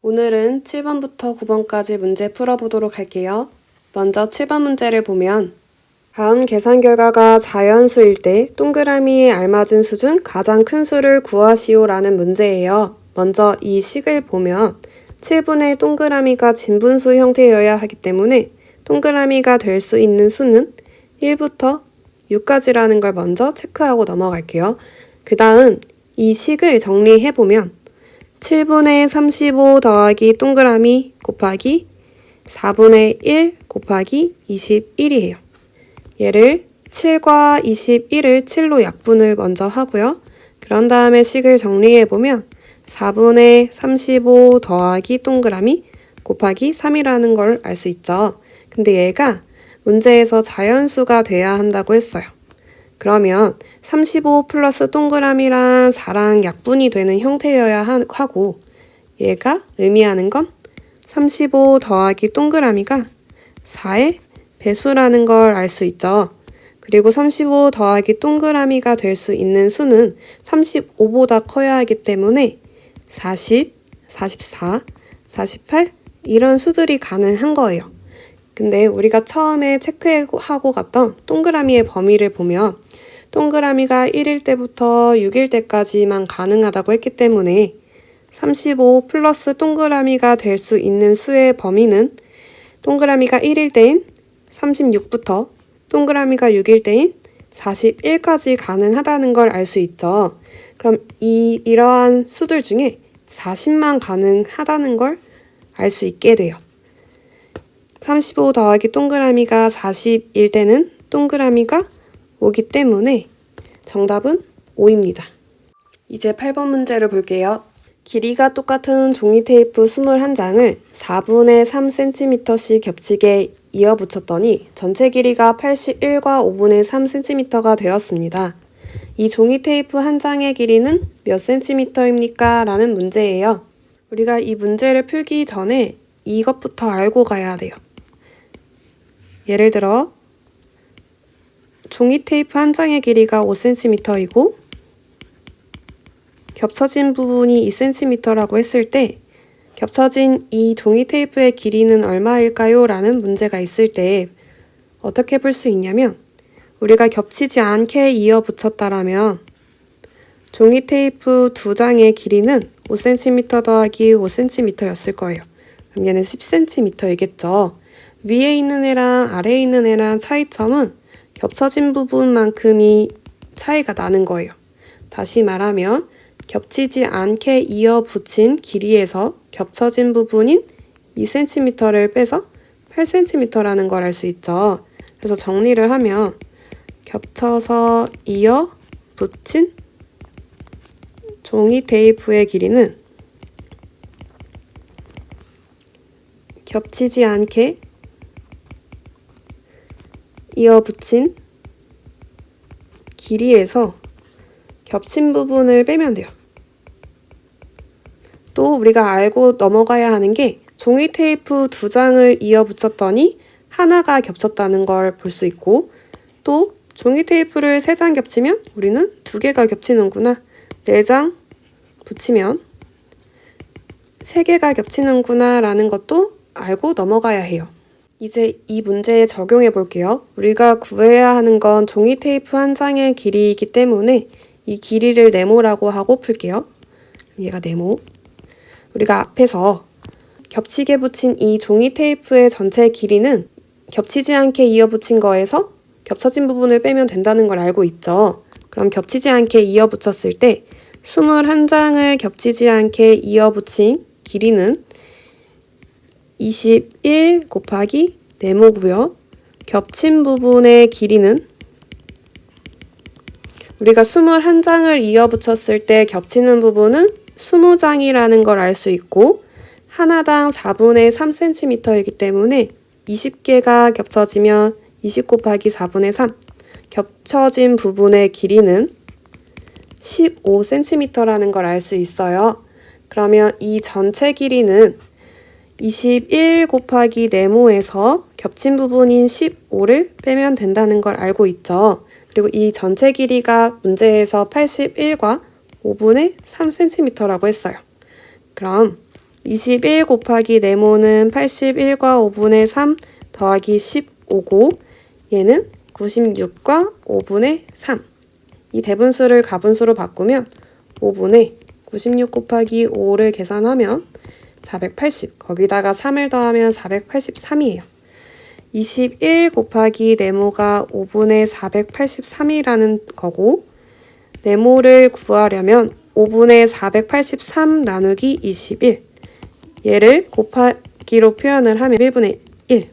오늘은 7번부터 9번까지 문제 풀어보도록 할게요. 먼저 7번 문제를 보면 다음 계산 결과가 자연수일 때 동그라미에 알맞은 수 중 가장 큰 수를 구하시오 라는 문제예요. 먼저 이 식을 보면 7분의 동그라미가 진분수 형태여야 하기 때문에 동그라미가 될 수 있는 수는 1부터 6까지라는 걸 먼저 체크하고 넘어갈게요. 그 다음 이 식을 정리해보면 7분의 35 더하기 동그라미 곱하기 4분의 1 곱하기 21이에요. 얘를 7과 21을 7로 약분을 먼저 하고요. 그런 다음에 식을 정리해보면 4분의 35 더하기 동그라미 곱하기 3이라는 걸 알 수 있죠. 근데 얘가 문제에서 자연수가 돼야 한다고 했어요. 그러면 35 플러스 동그라미랑 4랑 약분이 되는 형태여야 하고 얘가 의미하는 건 35 더하기 동그라미가 4의 배수라는 걸 알 수 있죠. 그리고 35 더하기 동그라미가 될 수 있는 수는 35보다 커야 하기 때문에 40, 44, 48 이런 수들이 가능한 거예요. 근데 우리가 처음에 체크하고 갔던 동그라미의 범위를 보면 동그라미가 1일 때부터 6일 때까지만 가능하다고 했기 때문에 35 플러스 동그라미가 될 수 있는 수의 범위는 동그라미가 1일 때인 36부터 동그라미가 6일 때인 41까지 가능하다는 걸 알 수 있죠. 그럼 이러한 수들 중에 40만 가능하다는 걸 알 수 있게 돼요. 35 더하기 동그라미가 40일 때는 동그라미가 5기 때문에 정답은 5입니다. 이제 8번 문제를 볼게요. 길이가 똑같은 종이 테이프 21장을 4분의 3cm씩 겹치게 이어 붙였더니 전체 길이가 81과 5분의 3cm가 되었습니다. 이 종이 테이프 한 장의 길이는 몇 cm입니까? 라는 문제예요. 우리가 이 문제를 풀기 전에 이것부터 알고 가야 돼요. 예를 들어 종이 테이프 한 장의 길이가 5cm이고 겹쳐진 부분이 2cm라고 했을 때 겹쳐진 이 종이 테이프의 길이는 얼마일까요? 라는 문제가 있을 때 어떻게 풀 수 있냐면 우리가 겹치지 않게 이어 붙였다라면 종이 테이프 두 장의 길이는 5cm 더하기 5cm였을 거예요. 그럼 얘는 10cm이겠죠. 위에 있는 애랑 아래에 있는 애랑 차이점은 겹쳐진 부분만큼이 차이가 나는 거예요. 다시 말하면 겹치지 않게 이어 붙인 길이에서 겹쳐진 부분인 2cm를 빼서 8cm라는 걸 알 수 있죠. 그래서 정리를 하면 겹쳐서 이어 붙인 종이 테이프의 길이는 겹치지 않게 이어 붙인 길이에서 겹친 부분을 빼면 돼요. 또 우리가 알고 넘어가야 하는 게 종이 테이프 두 장을 이어 붙였더니 하나가 겹쳤다는 걸 볼 수 있고 또 종이 테이프를 3장 겹치면 우리는 2개가 겹치는구나. 4장 붙이면 3개가 겹치는구나 라는 것도 알고 넘어가야 해요. 이제 이 문제에 적용해 볼게요. 우리가 구해야 하는 건 종이 테이프 한 장의 길이이기 때문에 이 길이를 네모라고 하고 풀게요. 얘가 네모. 우리가 앞에서 겹치게 붙인 이 종이 테이프의 전체 길이는 겹치지 않게 이어 붙인 거에서 겹쳐진 부분을 빼면 된다는 걸 알고 있죠. 그럼 겹치지 않게 이어 붙였을 때 21장을 겹치지 않게 이어 붙인 길이는 21 곱하기 네모고요. 겹친 부분의 길이는 우리가 21장을 이어 붙였을 때 겹치는 부분은 20장이라는 걸 알 수 있고 하나당 4분의 3cm이기 때문에 20개가 겹쳐지면 20 곱하기 4분의 3 겹쳐진 부분의 길이는 15cm라는 걸 알 수 있어요. 그러면 이 전체 길이는 21 곱하기 네모에서 겹친 부분인 15를 빼면 된다는 걸 알고 있죠. 그리고 이 전체 길이가 문제에서 81과 5분의 3cm라고 했어요. 그럼 21 곱하기 네모는 81과 5분의 3 더하기 15고 얘는 96과 5분의 3. 이 대분수를 가분수로 바꾸면 5분의 96 곱하기 5를 계산하면 480. 거기다가 3을 더하면 483이에요. 21 곱하기 네모가 5분의 483이라는 거고 네모를 구하려면 5분의 483 나누기 21 얘를 곱하기로 표현을 하면 1분의 1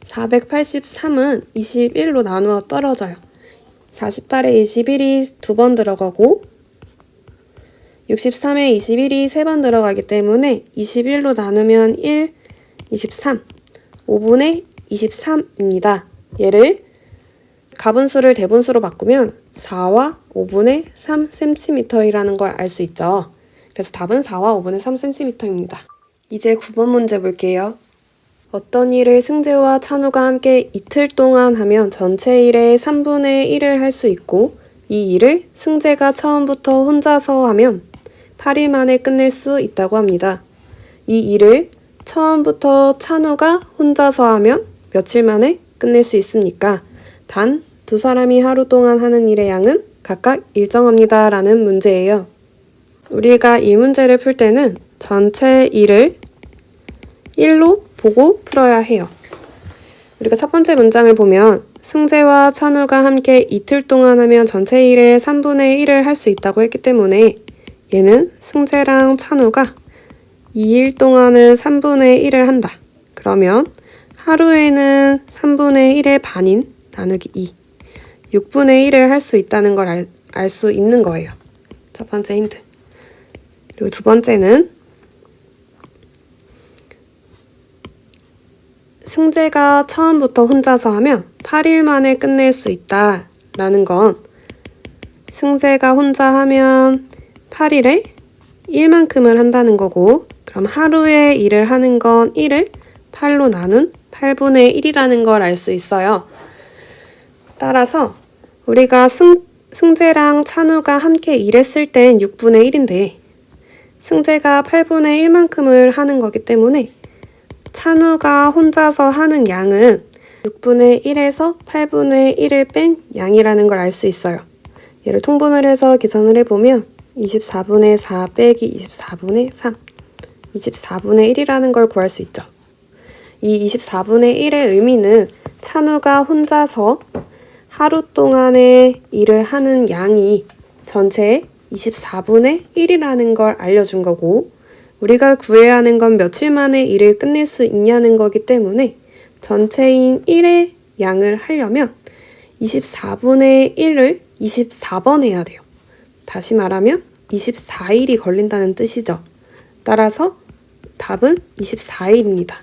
483은 21로 나누어 떨어져요. 48에 21이 2번 들어가고 63에 21이 3번 들어가기 때문에 21로 나누면 1, 23 5분의 23입니다. 얘를 가분수를 대분수로 바꾸면 4와 5분의 3cm이라는 걸 알 수 있죠. 그래서 답은 4와 5분의 3cm입니다. 이제 9번 문제 볼게요. 어떤 일을 승재와 찬우가 함께 이틀 동안 하면 전체 일의 3분의 1을 할 수 있고 이 일을 승재가 처음부터 혼자서 하면 8일 만에 끝낼 수 있다고 합니다. 이 일을 처음부터 찬우가 혼자서 하면 며칠 만에 끝낼 수 있습니까? 단 두 사람이 하루 동안 하는 일의 양은 각각 일정합니다. 라는 문제예요. 우리가 이 문제를 풀 때는 전체 일을 1로 보고 풀어야 해요. 우리가 첫 번째 문장을 보면 승재와 찬우가 함께 이틀 동안 하면 전체 일의 3분의 1을 할 수 있다고 했기 때문에 얘는 승재랑 찬우가 2일 동안은 3분의 1을 한다. 그러면 하루에는 3분의 1의 반인 나누기 2 6분의 1을 할 수 있다는 걸 알 수 있는 거예요. 첫 번째 힌트. 그리고 두 번째는 승재가 처음부터 혼자서 하면 8일 만에 끝낼 수 있다 라는 건 승재가 혼자 하면 8일에 1만큼을 한다는 거고 그럼 하루에 일을 하는 건 1을 8로 나눈 8분의 1이라는 걸 알 수 있어요. 따라서 우리가 승재랑 찬우가 함께 일했을 땐 6분의 1인데 승재가 8분의 1만큼을 하는 거기 때문에 찬우가 혼자서 하는 양은 6분의 1에서 8분의 1을 뺀 양이라는 걸 알 수 있어요. 얘를 통분을 해서 계산을 해보면 24분의 4 빼기 24분의 3 24분의 1이라는 걸 구할 수 있죠. 이 24분의 1의 의미는 찬우가 혼자서 하루 동안의 일을 하는 양이 전체의 24분의 1이라는 걸 알려준 거고 우리가 구해야 하는 건 며칠 만에 일을 끝낼 수 있냐는 거기 때문에 전체인 1의 양을 하려면 24분의 1을 24번 해야 돼요. 다시 말하면 24일이 걸린다는 뜻이죠. 따라서 답은 24일입니다.